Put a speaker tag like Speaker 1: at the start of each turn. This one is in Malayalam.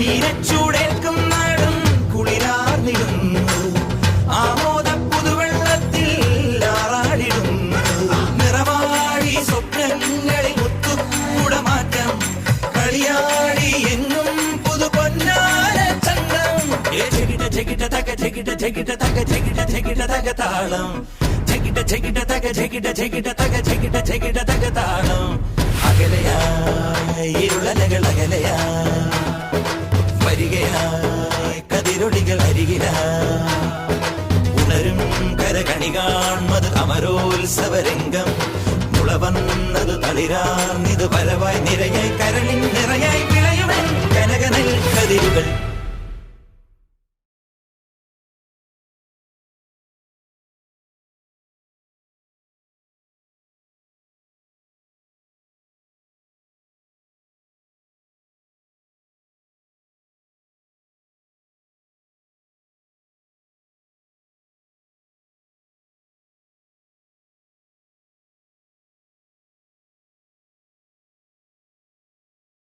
Speaker 1: നീരച്ചൂടേൽക്കും നാടും കുളിരാർന്നിടുന്നു ആമോദ പുതുവെള്ളത്തിൽ ആറാടിടുന്നു നിറവാടി സ്വപ്നങ്ങളിൽ മുത്തുകൂടമാറ്റം കളിയാടി എന്നും പുതു പൊന്നാര ചന്തം ജഗിട തക ജഗിട ജഗിട തക ജഗിട ജഗിട തക താളം ജഗിട ജഗിട തക ജഗിട ജഗിട തക ജഗിട ജഗിട തക താളം അകലയായി ഇരുളലകൾ അകലയായി വരികയായി കതിരൊളികൾ അരികിലായി ഉണരും കരകണി കാൺമത് അമരോത്സവരംഗം മുളവന്നത് തളിരാർന്നിത് വരവായി നിരയായി കരളിൻ നിറയായി വിളയുവൻ കനകനൽ കതിരുകൾ